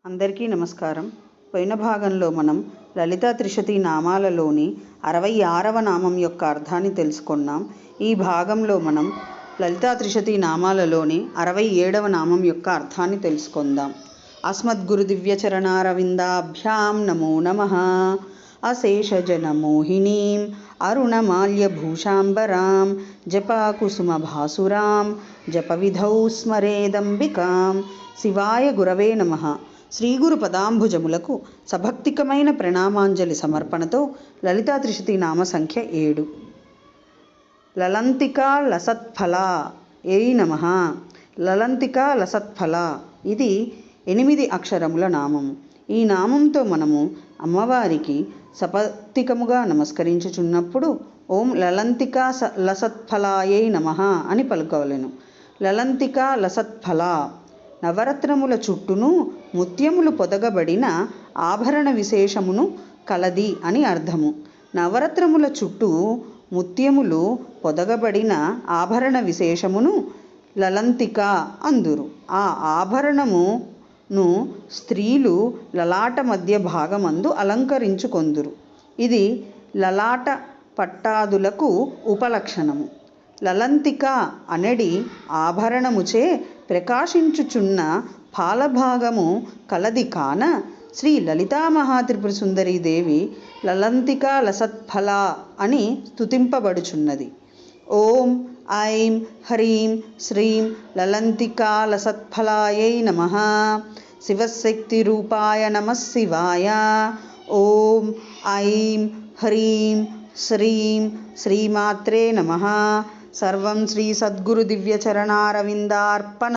అందరికీ నమస్కారం. పోయిన భాగంలో మనం లలితా త్రిశతి నామాలలోని 66వ నామం యొక్క అర్థాన్ని తెలుసుకున్నాం. ఈ భాగంలో మనం లలితా త్రిశతి నామాలలోని 67వ నామం యొక్క అర్థాన్ని తెలుసుకుందాం. అస్మద్గురు దివ్యచరణారవిందాభ్యాం నమో నమః. అశేషజనమోహినీం అరుణమాల్యభూషాంబరాం జపాకుసుమభాసురాం జపవిధౌ స్మరేదంబికాం. శివాయ గురవే నమః. శ్రీగురు పదాంబుజములకు సభక్తికమైన ప్రణామాంజలి సమర్పణతో లలితా త్రిశతి నామ సంఖ్య 7. లలంతికా లసత్ఫలా ఏయ్ నమః. లలంతికా లసత్ఫలా ఇది 8 అక్షరముల నామము. ఈ నామంతో మనము అమ్మవారికి సపత్తికముగా నమస్కరించుచున్నప్పుడు ఓం లలంతికా లసత్ఫలాయై నమః అని పలుకవలెను. లలంతికా లసత్ఫలా నవరత్నముల చుట్టూను ముత్యములు పొదగబడిన ఆభరణ విశేషమును కలది అని అర్థము. నవరత్నముల చుట్టూ ముత్యములు పొదగబడిన ఆభరణ విశేషమును లలంతిక అందురు. ఆ ఆభరణమును స్త్రీలు లలాట మధ్య భాగమందు అలంకరించుకొందురు. ఇది లలాట పట్టాదులకు ఉపలక్షణము. లలంతిక అనడి ఆభరణముచే ప్రకాశించుచున్న పాలభాగము కలది కాన శ్రీ లలితా మహాత్రిపుర సుందరీదేవి లలంతికా లసత్ఫలా అని స్తుతింపబడుచున్నది. ఓం ఐం హ్రీం శ్రీం లలంతికా లసత్ఫలాయై నమః. శివశక్తి రూపాయ నమః శివాయ. ఓం ఐం హ్రీం శ్రీం శ్రీమాత్రే నమః. సర్వం శ్రీ సద్గురు దివ్యచరణారవిందార్పణ.